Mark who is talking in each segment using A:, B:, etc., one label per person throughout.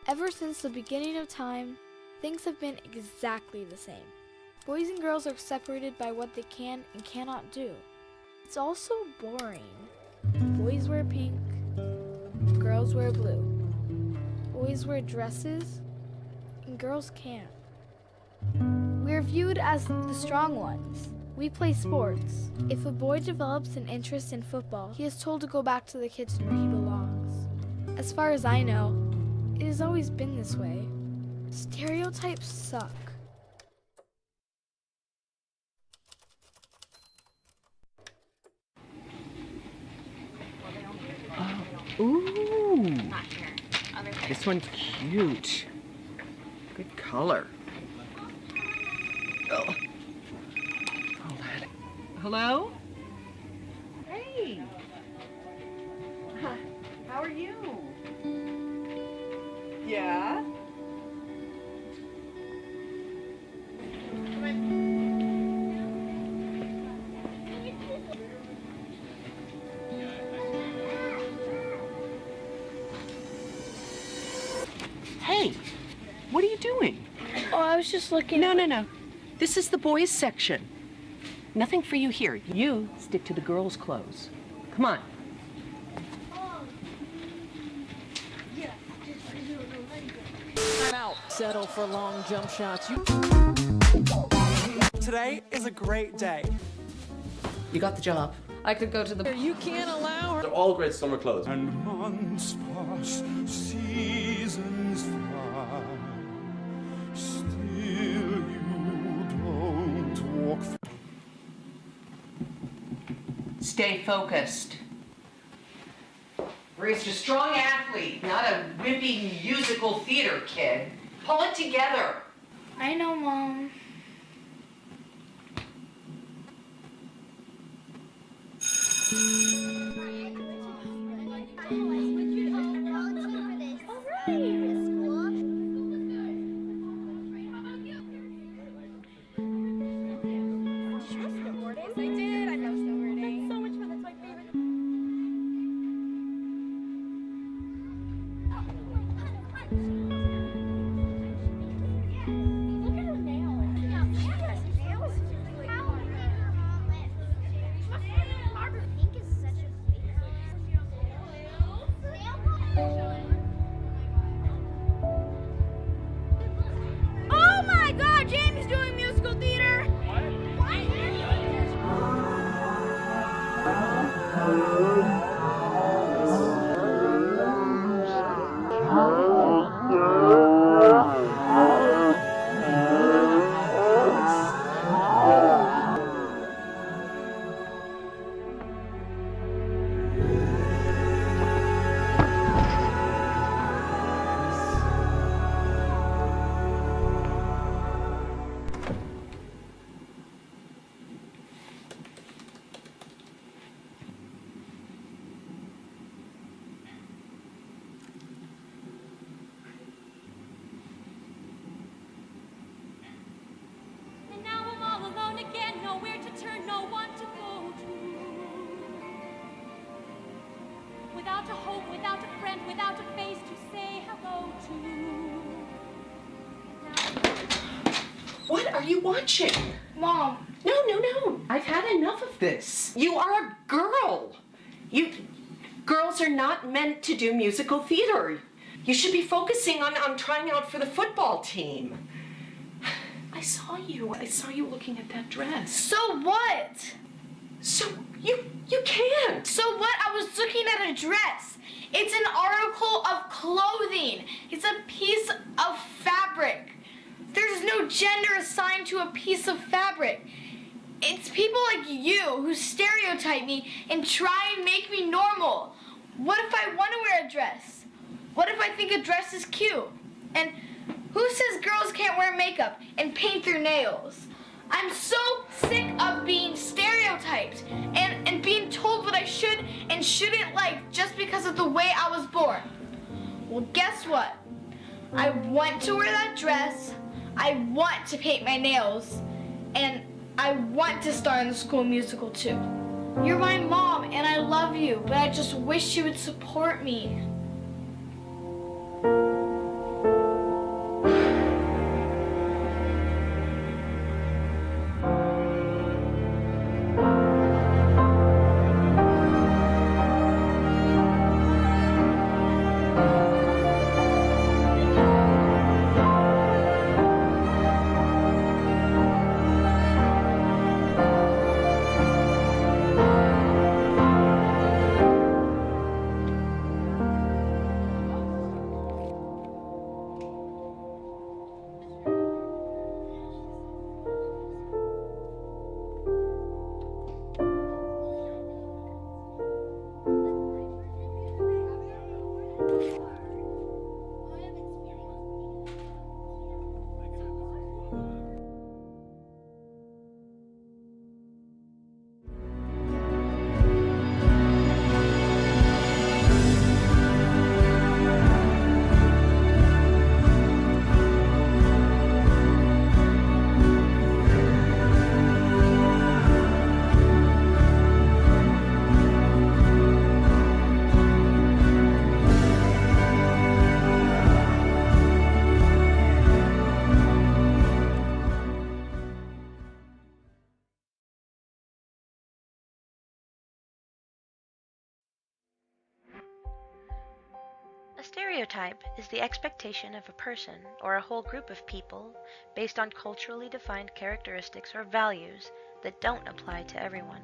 A: Ever since the beginning of time, things have been exactly the same. Boys and girls are separated by what they can and cannot do. It's also boring. Boys wear pink, girls wear blue. Boys wear dresses, and girls can't. We're viewed as the strong ones. We play sports. If a boy develops an interest in football, he is told to go back to the kitchen where he belongs. As far as I know, it has always been this way. Stereotypes suck.
B: Ooh, this one's cute. Good color. Oh. Hold on. Hello? Hey. How are you? Yeah? Hey, what are you doing?
A: Oh, I was just looking.
B: No. This is the boys' section. Nothing for you here. You stick to the girls' clothes. Come on.
C: Time out. Settle for long jump shots.
D: Today is a great day.
B: You got the job.
C: I could go to the. You can't allow her.
E: They're all great summer clothes.
F: And months pass, seasons fly. Still you don't walk through.
B: Stay focused. Raised a strong athlete, not a wimpy musical theater kid. Pull it together.
A: I know, Mom. Oh my God, Jamie's doing musical theater!
G: And now I'm all alone again, nowhere to turn, no one to go to. Without a home, without a friend, without a face to say hello to.
B: What are you watching?
A: Mom.
B: No. I've had enough of this. You are a girl. Girls are not meant to do musical theater. You should be focusing on trying out for the football team. I saw you looking at that dress.
A: So what?
B: So you can't.
A: So what? I was looking at a dress. It's an article of clothing. It's a piece of fabric. There's no gender assigned to a piece of fabric. It's people like you who stereotype me and try and make me normal. What if I want to wear a dress? What if I think a dress is cute? And who says girls can't wear makeup and paint their nails? I'm so sick of being stereotyped and being told what I should and shouldn't like just because of the way I was born. Well, guess what? I want to wear that dress, I want to paint my nails, and I want to star in the school musical too. You're my mom and I love you, but I just wish you would support me.
E: stereotype is the expectation of a person or a whole group of people based on culturally defined characteristics or values that don't apply to everyone.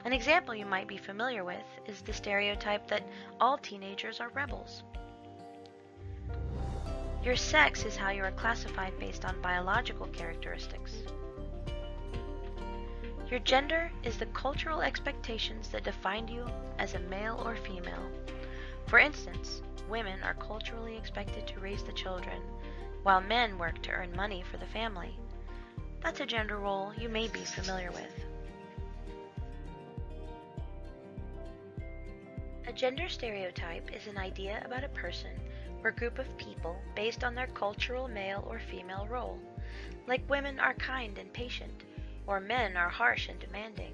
E: An example you might be familiar with is the stereotype that all teenagers are rebels. Your sex is how you are classified based on biological characteristics. Your gender is the cultural expectations that define you as a male or female. For instance, women are culturally expected to raise the children, while men work to earn money for the family. That's a gender role you may be familiar with. A gender stereotype is an idea about a person or group of people based on their cultural male or female role, like women are kind and patient, or men are harsh and demanding.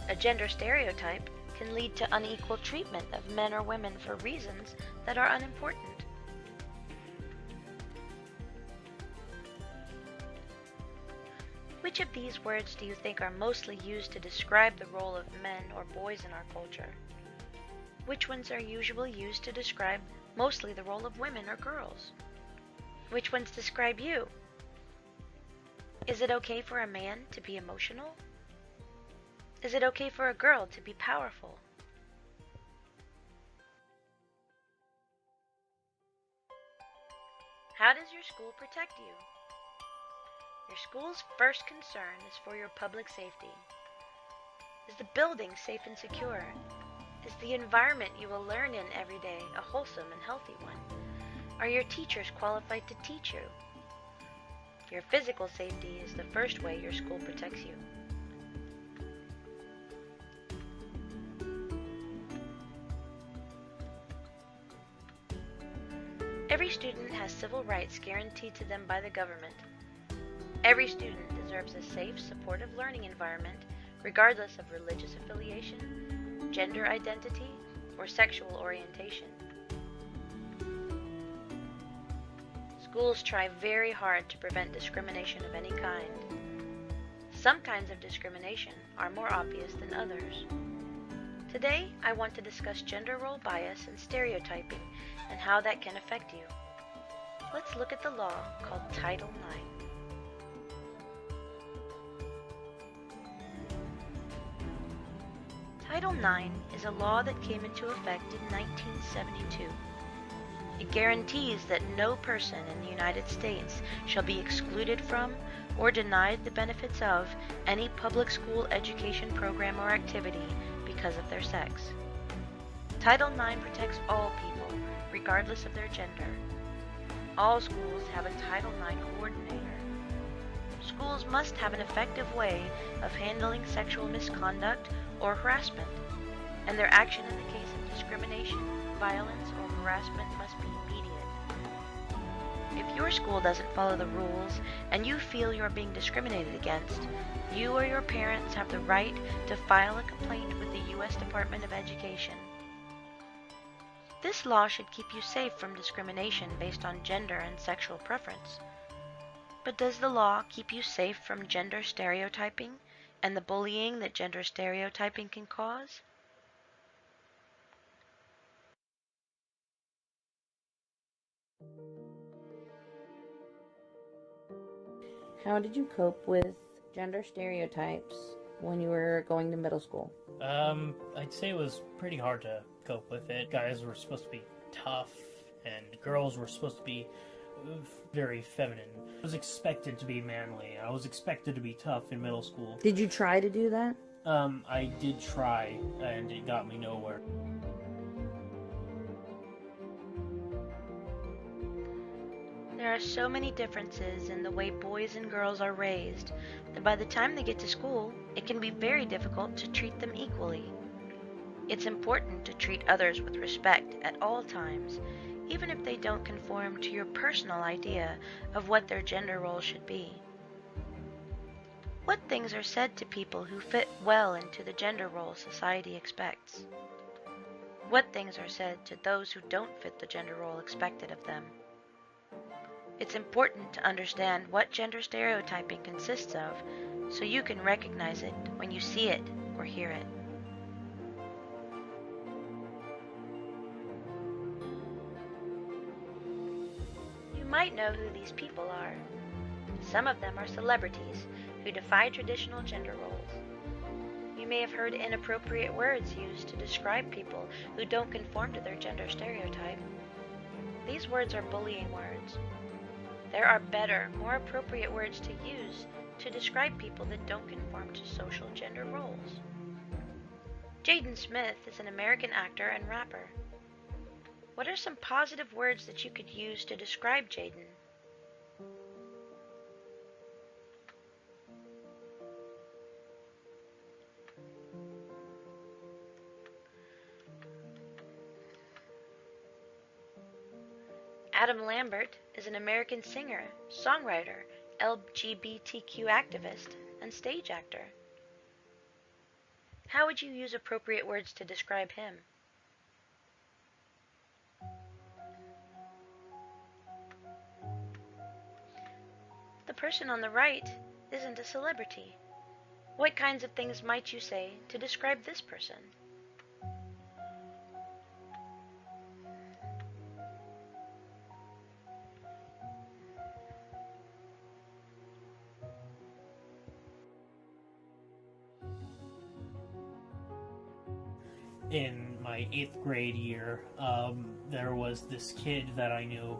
E: A gender stereotype can lead to unequal treatment of men or women for reasons that are unimportant. Which of these words do you think are mostly used to describe the role of men or boys in our culture? Which ones are usually used to describe mostly the role of women or girls? Which ones describe you? Is it okay for a man to be emotional? Is it okay for a girl to be powerful? How does your school protect you? Your school's first concern is for your public safety. Is the building safe and secure? Is the environment you will learn in every day a wholesome and healthy one? Are your teachers qualified to teach you? Your physical safety is the first way your school protects you. Every student has civil rights guaranteed to them by the government. Every student deserves a safe, supportive learning environment, regardless of religious affiliation, gender identity, or sexual orientation. Schools try very hard to prevent discrimination of any kind. Some kinds of discrimination are more obvious than others. Today, I want to discuss gender role bias and stereotyping and how that can affect you. Let's look at the law called Title IX. Title IX is a law that came into effect in 1972. It guarantees that no person in the United States shall be excluded from or denied the benefits of any public school education program or activity because of their sex. Title IX protects all people, regardless of their gender. All schools have a Title IX coordinator. Schools must have an effective way of handling sexual misconduct or harassment, and their action in the case of discrimination, violence, or harassment must be immediate. If your school doesn't follow the rules and you feel you're being discriminated against, you or your parents have the right to file a complaint with the U.S. Department of Education. This law should keep you safe from discrimination based on gender and sexual preference. But does the law keep you safe from gender stereotyping and the bullying that gender stereotyping can cause?
H: How did you cope with gender stereotypes when you were going to middle school?
I: I'd say it was pretty hard to cope with it. Guys were supposed to be tough, and girls were supposed to be very feminine. I was expected to be manly. I was expected to be tough in middle school.
H: Did you try to do that?
I: I did try, and it got me nowhere.
E: There are so many differences in the way boys and girls are raised that by the time they get to school, it can be very difficult to treat them equally. It's important to treat others with respect at all times, even if they don't conform to your personal idea of what their gender role should be. What things are said to people who fit well into the gender role society expects? What things are said to those who don't fit the gender role expected of them? It's important to understand what gender stereotyping consists of so you can recognize it when you see it or hear it. might know who these people are. Some of them are celebrities who defy traditional gender roles. You may have heard inappropriate words used to describe people who don't conform to their gender stereotype. These words are bullying words. There are better, more appropriate words to use to describe people that don't conform to social gender roles. Jaden Smith is an American actor and rapper. What are some positive words that you could use to describe Jaden? Adam Lambert is an American singer, songwriter, LGBTQ activist, and stage actor. How would you use appropriate words to describe him? The person on the right isn't a celebrity. What kinds of things might you say to describe this person?
I: In my 8th grade year, there was this kid that I knew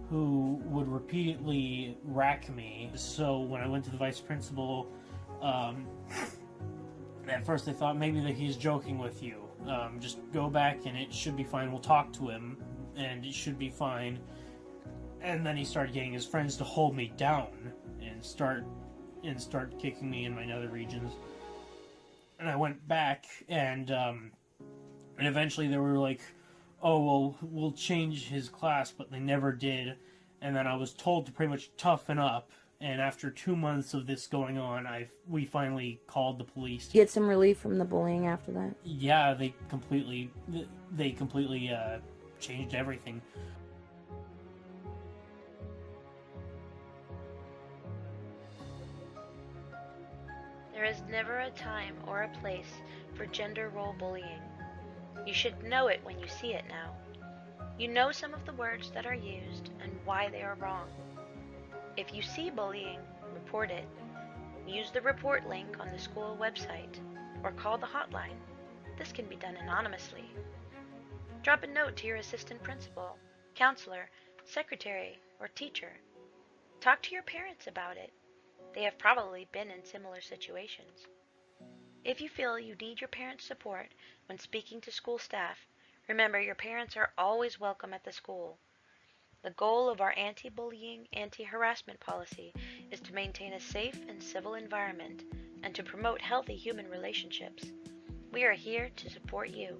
I: who would repeatedly rack me. So when I went to the vice principal, at first I thought maybe that he's joking with you. Just go back and it should be fine. We'll talk to him and it should be fine. And then he started getting his friends to hold me down and start kicking me in my nether regions. And I went back and eventually they were like, oh, well, we'll change his class, but they never did. And then I was told to pretty much toughen up. And after 2 months of this going on, we finally called the police.
H: Get some relief from the bullying after that?
I: Yeah, they completely changed everything.
E: There is never a time or a place for gender role bullying. You should know it when you see it now. You know some of the words that are used and why they are wrong. If you see bullying, report it. Use the report link on the school website or call the hotline. This can be done anonymously. Drop a note to your assistant principal, counselor, secretary, or teacher. Talk to your parents about it. They have probably been in similar situations. If you feel you need your parents' support when speaking to school staff, remember your parents are always welcome at the school. The goal of our anti-bullying, anti-harassment policy is to maintain a safe and civil environment and to promote healthy human relationships. We are here to support you.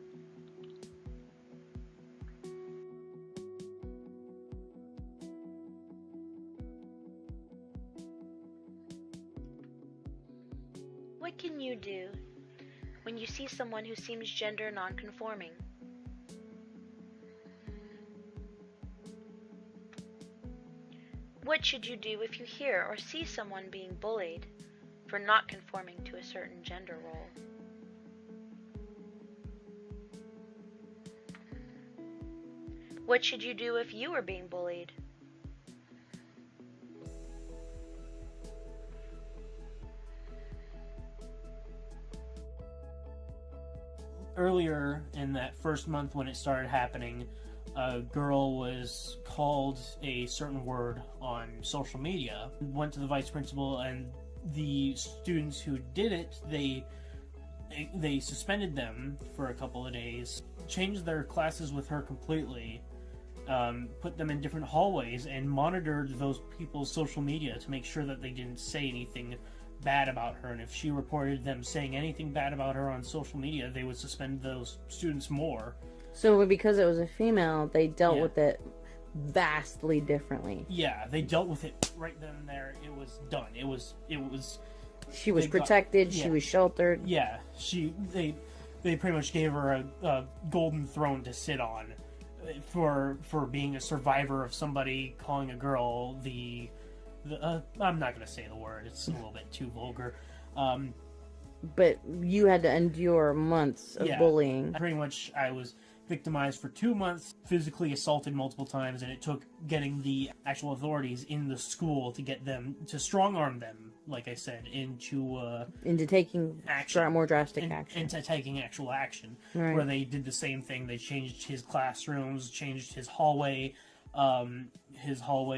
E: What can you do when you see someone who seems gender non-conforming? What should you do if you hear or see someone being bullied for not conforming to a certain gender role? What should you do if you were being bullied?
I: Earlier in that first month when it started happening, a girl was called a certain word on social media. Went to the vice principal, and the students who did it, they suspended them for a couple of days, changed their classes with her completely, put them in different hallways, and monitored those people's social media to make sure that they didn't say anything bad about her. And if she reported them saying anything bad about her on social media, they would suspend those students more.
H: So because it was a female, they dealt with it vastly differently.
I: Yeah, they dealt with it right then and there. It was done. It was.
H: She was protected. She was sheltered.
I: Yeah, they pretty much gave her a golden throne to sit on for being a survivor of somebody calling a girl the I'm not gonna say the word. It's a little bit too vulgar. But
H: you had to endure months of bullying.
I: Pretty much, I was victimized for 2 months, physically assaulted multiple times, and it took getting the actual authorities in the school to get them to strong arm them, like I said, into
H: taking
I: action.
H: more drastic action.
I: Into taking actual action,
H: Right.
I: where they did the same thing. They changed his classrooms, changed his hallway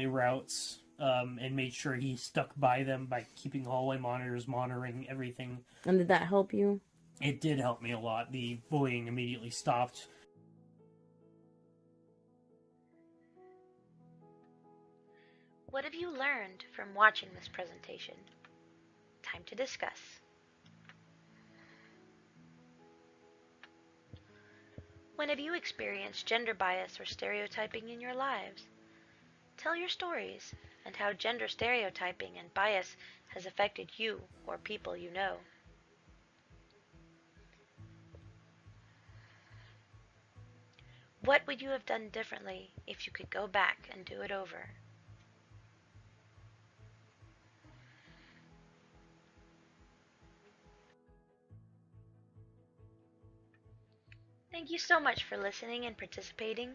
I: routes, and made sure he stuck by them by keeping hallway monitors monitoring everything.
H: And did that help you?
I: It did help me a lot. The bullying immediately stopped.
E: What have you learned from watching this presentation? Time to discuss. When have you experienced gender bias or stereotyping in your lives? Tell your stories and how gender stereotyping and bias has affected you or people you know. What would you have done differently if you could go back and do it over? Thank you so much for listening and participating.